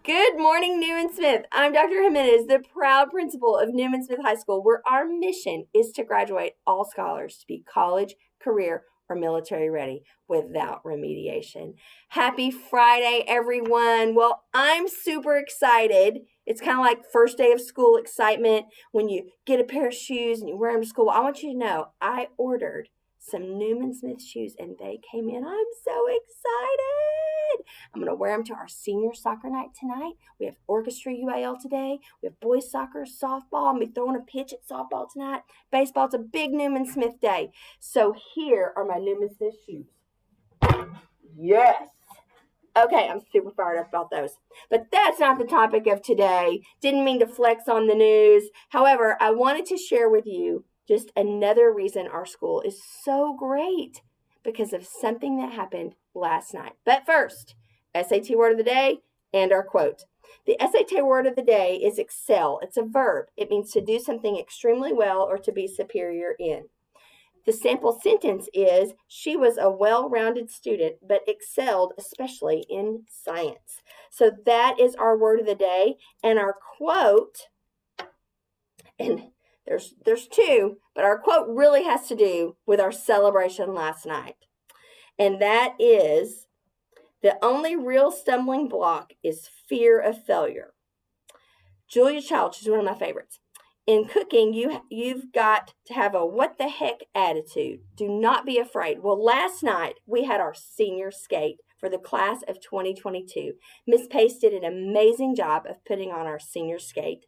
Good morning, Newman Smith. I'm Dr. Jimenez, the proud principal of Newman Smith High School, where our mission is to graduate all scholars to be college, career, or military ready without remediation. Happy Friday, everyone. Well, I'm super excited. It's kind of like first day of school excitement when you get a pair of shoes and you wear them to school. I want you to know I ordered some Newman Smith shoes and they came in. I'm so excited. I'm going to wear them to our senior soccer night tonight. We have orchestra UAL today. We have boys soccer, softball. I'm going to be throwing a pitch at softball tonight. Baseball. It's a big Newman Smith day. So here are my Newman Smith shoes. Yes. Okay, I'm super fired up about those. But that's not the topic of today. Didn't mean to flex on the news. However, I wanted to share with you just another reason our school is so great because of something that happened last night. But first, SAT word of the day and our quote. The SAT word of the day is excel. It's a verb. It means to do something extremely well or to be superior in. The sample sentence is, she was a well-rounded student, but excelled especially in science. So that is our word of the day. And our quote, and there's two, but our quote really has to do with our celebration last night. And that is, the only real stumbling block is fear of failure. Julia Child, she's one of my favorites. In cooking, you've got to have a what the heck attitude. Do not be afraid. Well, last night we had our senior skate for the class of 2022. Miss Pace did an amazing job of putting on our senior skate.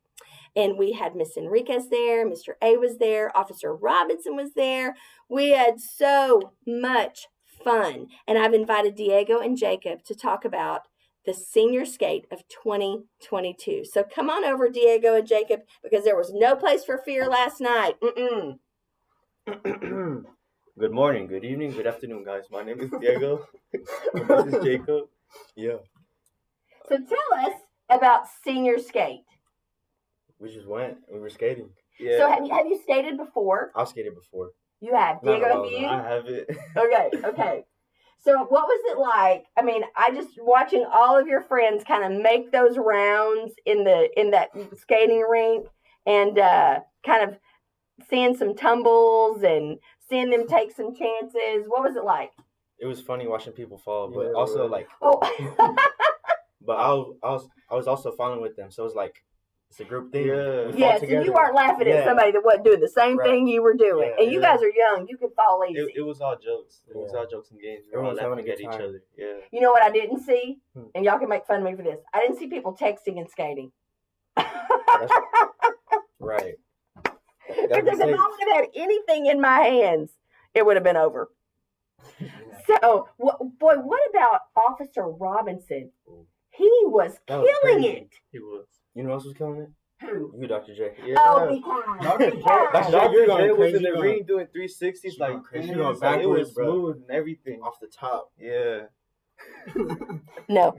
And we had Miss Enriquez there, Mr. A was there, Officer Robinson was there. We had so much fun. And I've invited Diego and Jacob to talk about the senior skate of 2022. So come on over, Diego and Jacob, because there was no place for fear last night. Good morning, good evening, good afternoon, guys. My name is Diego. This is Jacob. Yeah. So tell us about senior skate. We just went. We were skating. Yeah. So have you skated before? I've skated before. You have. Diego, have you? I have it. Okay. So what was it like? I mean, I just watching all of your friends kind of make those rounds in that skating rink and kind of seeing some tumbles and seeing them take some chances. What was it like? It was funny watching people fall, but also like. Oh. But I was also falling with them, so it was like. It's a group thing. Yeah, so you weren't laughing at somebody that wasn't doing the same thing you were doing. And you guys are young. You could fall easy. It was all jokes. It was all jokes and games. We were all laughing at each other. Yeah. You know what I didn't see? And y'all can make fun of me for this. I didn't see people texting and skating. Right. Because if I would have had anything in my hands, it would have been over. So, boy, what about Officer Robinson? He was killing it. He was. You know who else was killing it? Who? You, Dr. J. Yeah. Oh, because. Dr. J was in the ring doing 360s like crazy. It was smooth and everything. Off the top. Yeah. No.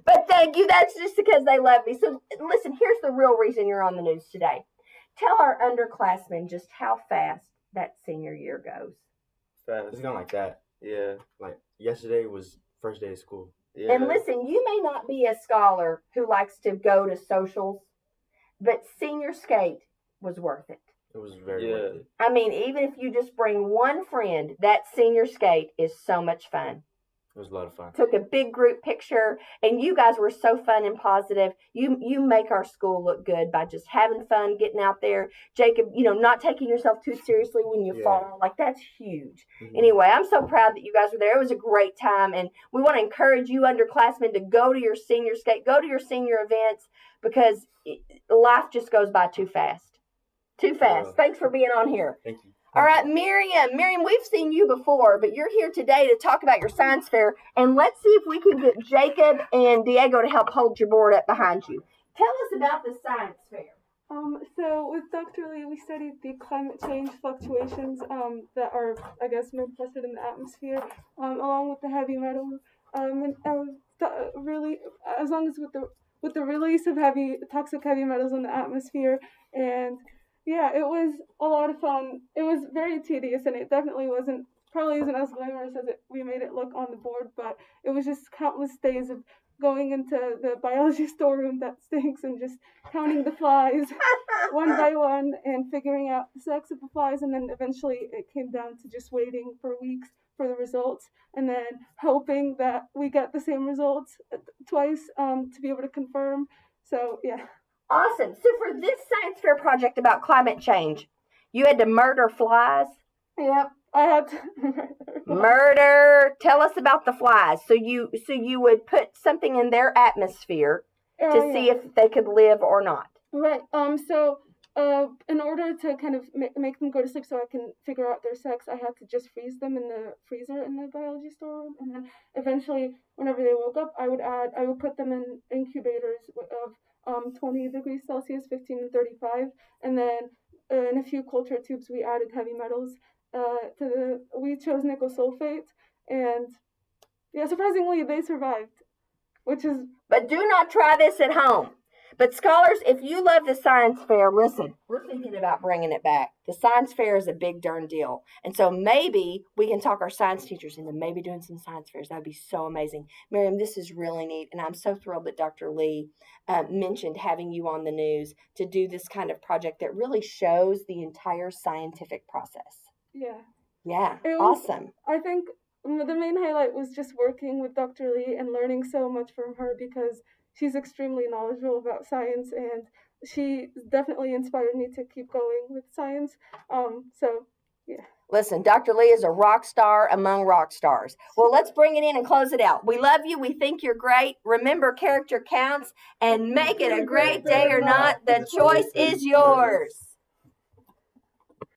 But thank you. That's just because they love me. So listen, here's the real reason you're on the news today. Tell our underclassmen just how fast that senior year goes. Fast. It's gone like that. Yeah. Like yesterday was first day of school. Yeah. And listen, you may not be a scholar who likes to go to socials, but senior skate was worth it. It was very worth it. I mean, even if you just bring one friend, that senior skate is so much fun. It was a lot of fun. Took a big group picture, and you guys were so fun and positive. You make our school look good by just having fun, getting out there. Jacob, not taking yourself too seriously when you fall. Like, that's huge. Mm-hmm. Anyway, I'm so proud that you guys were there. It was a great time, and we want to encourage you underclassmen to go to your senior skate, go to your senior events, because life just goes by too fast. Too fast. Thanks for being on here. Thank you. All right, Meriem, we've seen you before, but you're here today to talk about your science fair, and let's see if we can get Jacob and Diego to help hold your board up behind you. Tell us about the science fair. So with Dr. Lee, we studied the climate change fluctuations that are, manifested in the atmosphere, along with the heavy metals, really, as long as with the release of toxic heavy metals in the atmosphere. And yeah, it was a lot of fun. It was very tedious, and it definitely probably isn't as glamorous as we made it look on the board, but it was just countless days of going into the biology storeroom that stinks and just counting the flies one by one and figuring out the sex of the flies, and then eventually it came down to just waiting for weeks for the results, and then hoping that we get the same results twice to be able to confirm. So yeah. Awesome. So for this science fair project about climate change, you had to murder flies? Yep. I had to murder. Tell us about the flies. So you would put something in their atmosphere to see if they could live or not. Right. So in order to kind of make them go to sleep so I can figure out their sex, I had to just freeze them in the freezer in the biology storeroom, and then eventually, whenever they woke up, I would put them in incubators of 20 degrees Celsius, 15 and 35, and then in a few culture tubes we added heavy metals. We chose nickel sulfate, and yeah, surprisingly they survived, which is. But do not try this at home. But scholars, if you love the science fair, listen, we're thinking about bringing it back. The science fair is a big darn deal. And so maybe we can talk our science teachers into maybe doing some science fairs. That would be so amazing. Meriem, this is really neat. And I'm so thrilled that Dr. Lee mentioned having you on the news to do this kind of project that really shows the entire scientific process. Yeah. Yeah, awesome. I think the main highlight was just working with Dr. Lee and learning so much from her, because she's extremely knowledgeable about science, and she definitely inspired me to keep going with science. So, yeah. Listen, Dr. Lee is a rock star among rock stars. Well, let's bring it in and close it out. We love you. We think you're great. Remember, character counts, and make it a great day or not. The choice is yours.